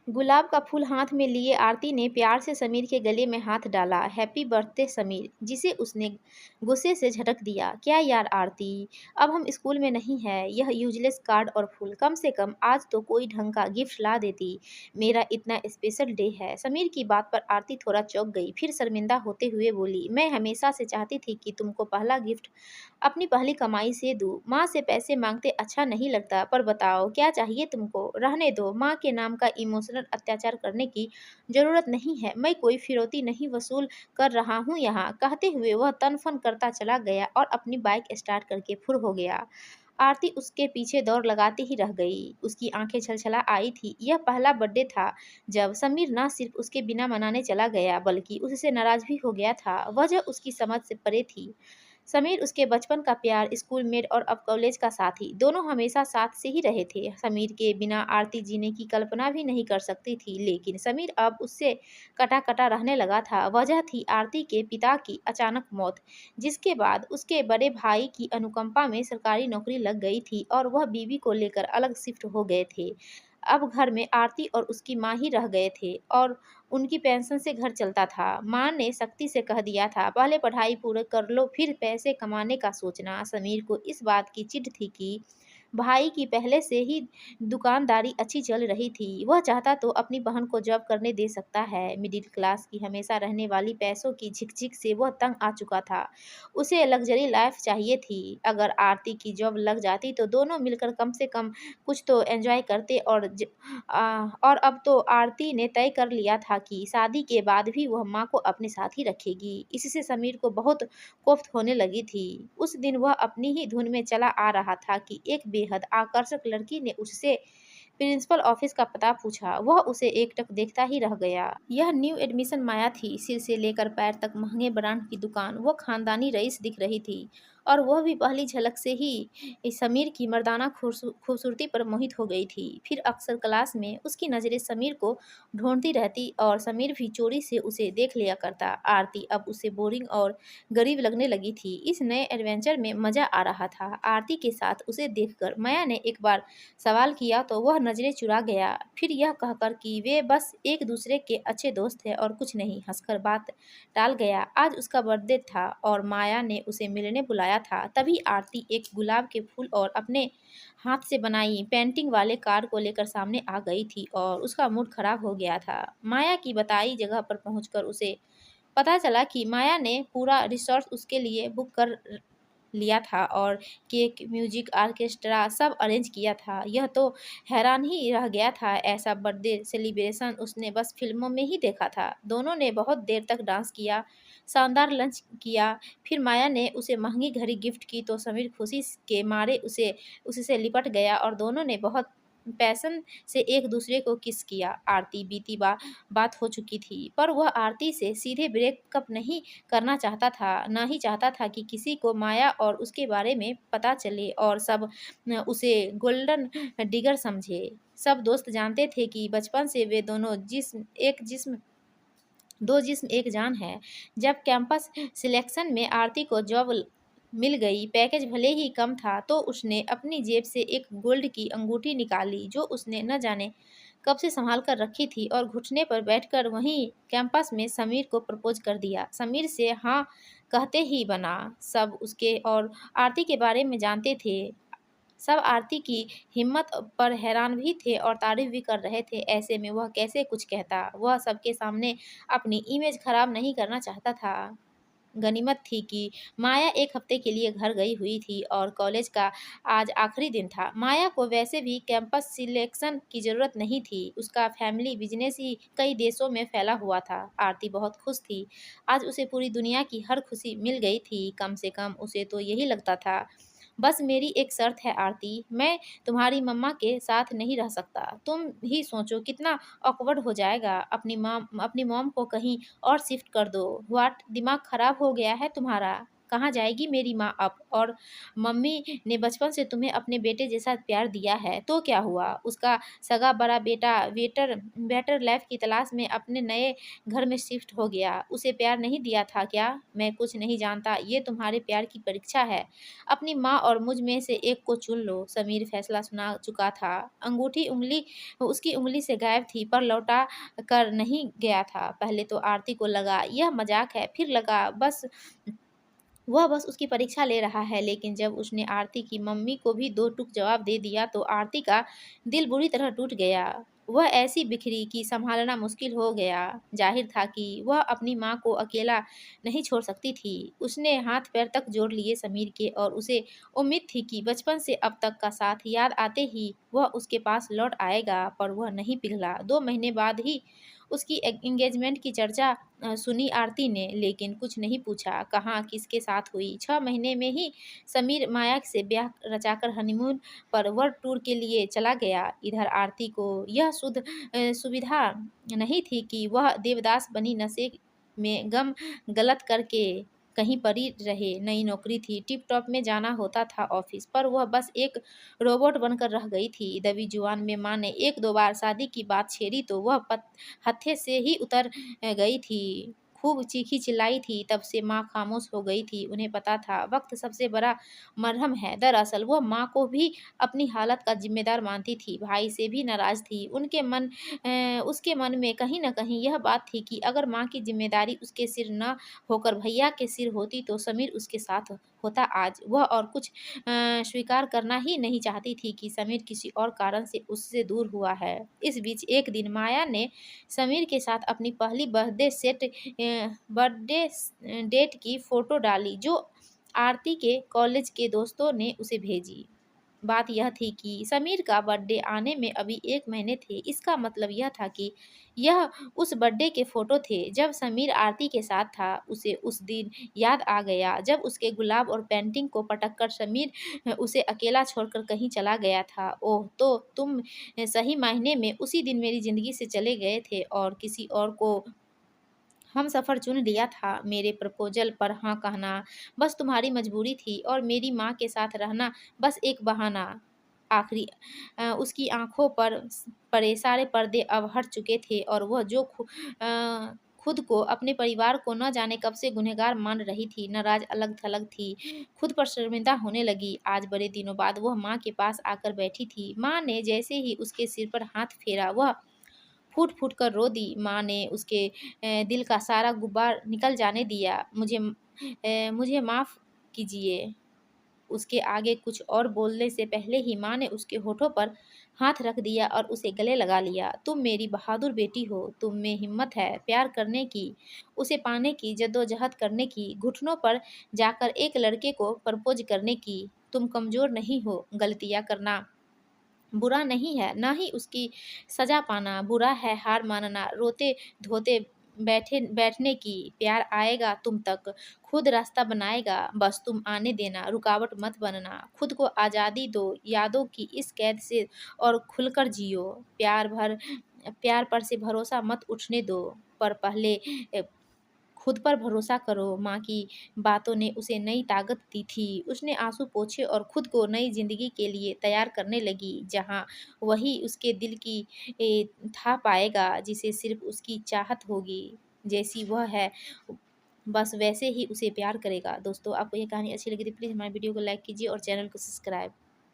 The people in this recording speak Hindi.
गुलाब का फूल हाथ में लिए आरती ने प्यार से समीर के गले में हाथ डाला। हैप्पी बर्थडे समीर, जिसे उसने गुस्से से झटक दिया। क्या यार आरती, अब हम स्कूल में नहीं है। यह यूजलेस कार्ड और फूल, कम से कम आज तो कोई ढंग का गिफ्ट ला देती। मेरा इतना स्पेशल डे है। समीर की बात पर आरती थोड़ा चौंक गई, फिर शर्मिंदा होते हुए बोली, मैं हमेशा से चाहती थी कि तुमको पहला गिफ्ट अपनी पहली कमाई से दूँ। माँ से पैसे मांगते अच्छा नहीं लगता, पर बताओ क्या चाहिए तुमको? रहने दो, माँ के नाम का इमोशनल अत्याचार करने की ज़रूरत नहीं है। मैं कोई फिरौती नहीं वसूल कर रहा हूँ यहाँ। कहते हुए वह तन-फन करता चला गया और अपनी बाइक स्टार्ट करके फुर हो गया। आरती उसके पीछे दौड़ लगाती ही रह गई। उसकी आंखें छलछला आई थी। यह पहला बर्थडे था जब समीर न सिर्फ उसके बिना मनाने चला गया, बल्कि उससे नाराज़ भी हो गया था। वजह उसकी समझ से परे थी। समीर उसके बचपन का प्यार, स्कूलमेट और अब कॉलेज का साथी, दोनों हमेशा साथ से ही रहे थे। समीर के बिना आरती जीने की कल्पना भी नहीं कर सकती थी, लेकिन समीर अब उससे कटा-कटा रहने लगा था। वजह थी आरती के पिता की अचानक मौत, जिसके बाद उसके बड़े भाई की अनुकंपा में सरकारी नौकरी लग गई थी और वह बीवी को लेकर अलग शिफ्ट हो गए थे। अब घर में आरती और उसकी माँ ही रह गए थे और उनकी पेंशन से घर चलता था। माँ ने सख्ती से कह दिया था, पहले पढ़ाई पूरी कर लो, फिर पैसे कमाने का सोचना। समीर को इस बात की चिढ़ थी कि भाई की पहले से ही दुकानदारी अच्छी चल रही थी। वह चाहता तो अपनी बहन को जॉब करने दे सकता है। मिडिल क्लास की हमेशा रहने वाली पैसों की झिकझिक से वह तंग आ चुका था। उसे लग्जरी लाइफ चाहिए थी। अगर आरती की जॉब लग जाती तो दोनों मिलकर कम से कम कुछ तो एंजॉय करते और अब तो आरती ने तय कर लिया था कि शादी के बाद भी वह माँ को अपने साथ ही रखेगी। इससे समीर को बहुत कोफ्त होने लगी थी। उस दिन वह अपनी ही धुन में चला आ रहा था कि एक बेहद आकर्षक लड़की ने उससे प्रिंसिपल ऑफिस का पता पूछा। वह उसे एकटक देखता ही रह गया। यह न्यू एडमिशन माया थी। सिर से लेकर पैर तक महंगे ब्रांड की दुकान। वह खानदानी रईस दिख रही थी और वह भी पहली झलक से ही इस समीर की मर्दाना खूबसूरती पर मोहित हो गई थी। फिर अक्सर क्लास में उसकी नज़रें समीर को ढूंढती रहती और समीर भी चोरी से उसे देख लिया करता। आरती अब उसे बोरिंग और गरीब लगने लगी थी। इस नए एडवेंचर में मज़ा आ रहा था। आरती के साथ उसे देखकर माया ने एक बार सवाल किया तो वह नज़रें चुरा गया, फिर यह कहकर कि वे बस एक दूसरे के अच्छे दोस्त हैं और कुछ नहीं, हंसकर बात टाल गया। आज उसका बर्थडे था और माया ने उसे मिलने बुलाया था। तभी आरती एक गुलाब के फूल और अपने हाथ से बनाई पेंटिंग वाले कार्ड को लेकर सामने आ गई थी और उसका मूड खराब हो गया था। माया की बताई जगह पर पहुंचकर उसे पता चला कि माया ने पूरा रिसॉर्ट उसके लिए बुक कर लिया था और केक, म्यूजिक, ऑर्केस्ट्रा सब अरेंज किया था। यह तो हैरान ही रह गया था। ऐसा बर्थडे सेलिब्रेशन उसने बस फिल्मों में ही देखा था। दोनों ने बहुत देर तक डांस किया, शानदार लंच किया। फिर माया ने उसे महंगी घड़ी गिफ्ट की तो समीर खुशी के मारे उससे लिपट गया और दोनों ने बहुत पैशन से एक दूसरे को किस किया। आरती बीती बात हो चुकी थी, पर वह आरती से सीधे ब्रेकअप नहीं करना चाहता था, ना ही चाहता था कि किसी को माया और उसके बारे में पता चले और सब उसे गोल्डन डिगर समझे। सब दोस्त जानते थे कि बचपन से वे दोनों जिस्म दो जिस्म एक जान है। जब कैंपस सिलेक्शन में आरती को जॉब मिल गई, पैकेज भले ही कम था, तो उसने अपनी जेब से एक गोल्ड की अंगूठी निकाली जो उसने न जाने कब से संभाल कर रखी थी और घुटने पर बैठकर वहीं कैंपस में समीर को प्रपोज कर दिया। समीर से हाँ कहते ही बना। सब उसके और आरती के बारे में जानते थे। सब आरती की हिम्मत पर हैरान भी थे और तारीफ भी कर रहे थे। ऐसे में वह कैसे कुछ कहता? वह सबके सामने अपनी इमेज खराब नहीं करना चाहता था। गनीमत थी कि माया एक हफ्ते के लिए घर गई हुई थी और कॉलेज का आज आखिरी दिन था। माया को वैसे भी कैंपस सिलेक्शन की ज़रूरत नहीं थी। उसका फैमिली बिजनेस ही कई देशों में फैला हुआ था। आरती बहुत खुश थी। आज उसे पूरी दुनिया की हर खुशी मिल गई थी। कम से कम उसे तो यही लगता था। बस मेरी एक शर्त है आरती, मैं तुम्हारी मम्मा के साथ नहीं रह सकता। तुम ही सोचो कितना ऑकवर्ड हो जाएगा। अपनी मॉम को कहीं और शिफ्ट कर दो। व्हाट, दिमाग खराब हो गया है तुम्हारा? कहाँ जाएगी मेरी माँ अब? और मम्मी ने बचपन से तुम्हें अपने बेटे जैसा प्यार दिया है, तो क्या हुआ? उसका सगा बड़ा बेटा बेटर लाइफ की तलाश में अपने नए घर में शिफ्ट हो गया। उसे प्यार नहीं दिया था क्या? मैं कुछ नहीं जानता, ये तुम्हारे प्यार की परीक्षा है। अपनी माँ और मुझ में से एक को चुन लो। समीर फैसला सुना चुका था। अंगूठी उसकी उँगली से गायब थी, पर लौटा कर नहीं गया था। पहले तो आरती को लगा यह मज़ाक है, फिर लगा वह बस उसकी परीक्षा ले रहा है, लेकिन जब उसने आरती की मम्मी को भी दो टूक जवाब दे दिया तो आरती का दिल बुरी तरह टूट गया। वह ऐसी बिखरी कि संभालना मुश्किल हो गया। जाहिर था कि वह अपनी माँ को अकेला नहीं छोड़ सकती थी। उसने हाथ पैर तक जोड़ लिए समीर के, और उसे उम्मीद थी कि बचपन से अब तक का साथ याद आते ही वह उसके पास लौट आएगा, पर वह नहीं पिघला। 2 महीने बाद ही उसकी एंगेजमेंट की चर्चा सुनी आरती ने, लेकिन कुछ नहीं पूछा कहाँ किसके साथ हुई। 6 महीने में ही समीर माया से ब्याह रचाकर हनीमून पर वर्ल्ड टूर के लिए चला गया। इधर आरती को यह सुविधा नहीं थी कि वह देवदास बनी नशे में गम गलत करके कहीं पड़ी रहे। नई नौकरी थी, टिप टॉप में जाना होता था ऑफिस, पर वह बस एक रोबोट बनकर रह गई थी। दबी जुबान में माँ ने 1-2 बार शादी की बात छेड़ी तो वह हत्थे से ही उतर गई थी। खूब चीखी चिल्लाई थी, तब से माँ खामोश हो गई थी। उन्हें पता था वक्त सबसे बड़ा मरहम है। दरअसल वो माँ को भी अपनी हालत का जिम्मेदार मानती थी, भाई से भी नाराज थी। उसके मन में कहीं न कहीं यह बात थी कि अगर माँ की जिम्मेदारी उसके सिर न होकर भैया के सिर होती तो समीर उसके साथ होता आज। वह और कुछ स्वीकार करना ही नहीं चाहती थी कि समीर किसी और कारण से उससे दूर हुआ है। इस बीच एक दिन माया ने समीर के साथ अपनी पहली बर्थडे डेट की फ़ोटो डाली, जो आरती के कॉलेज के दोस्तों ने उसे भेजी। बात यह थी कि समीर का बर्थडे आने में अभी 1 महीने थे। इसका मतलब यह था कि यह उस बर्थडे के फ़ोटो थे जब समीर आरती के साथ था। उसे उस दिन याद आ गया जब उसके गुलाब और पेंटिंग को पटक कर समीर उसे अकेला छोड़कर कहीं चला गया था। ओह! तो तुम सही मायने में उसी दिन मेरी ज़िंदगी से चले गए थे और किसी और को हमसफ़र चुन लिया था। मेरे प्रपोज़ल पर हाँ कहना बस तुम्हारी मजबूरी थी, और मेरी माँ के साथ रहना बस एक बहाना। आखिरी उसकी आँखों पर पड़े सारे पर्दे अब हट चुके थे, और वह खुद को, अपने परिवार को न जाने कब से गुनहगार मान रही थी। नाराज़, अलग-थलग थी, खुद पर शर्मिंदा होने लगी। आज बड़े दिनों बाद वह माँ के पास आकर बैठी थी। माँ ने जैसे ही उसके सिर पर हाथ फेरा, वह फूट-फूट कर रो दी। माँ ने उसके दिल का सारा गुबार निकल जाने दिया। मुझे माफ़ कीजिए। उसके आगे कुछ और बोलने से पहले ही माँ ने उसके होठों पर हाथ रख दिया और उसे गले लगा लिया। तुम मेरी बहादुर बेटी हो, तुम में हिम्मत है प्यार करने की, उसे पाने की, जद्दोजहद करने की, घुटनों पर जाकर एक लड़के को प्रपोज़ करने की। तुम कमज़ोर नहीं हो, गलतियाँ करना बुरा नहीं है, ना ही उसकी सज़ा पाना बुरा है। हार मानना, रोते-धोते बैठने की। प्यार आएगा तुम तक, खुद रास्ता बनाएगा, बस तुम आने देना, रुकावट मत बनना। खुद को आज़ादी दो यादों की इस कैद से, और खुलकर जियो। प्यार पर से भरोसा मत उठने दो, पर पहले अ, खुद पर भरोसा करो। माँ की बातों ने उसे नई ताकत दी थी। उसने आँसू पोंछे और खुद को नई ज़िंदगी के लिए तैयार करने लगी, जहाँ वही उसके दिल की था पाएगा, जिसे सिर्फ़ उसकी चाहत होगी। जैसी वह है, बस वैसे ही उसे प्यार करेगा। दोस्तों, आपको ये कहानी अच्छी लगी तो प्लीज़ हमारे वीडियो को लाइक कीजिए और चैनल को सब्सक्राइब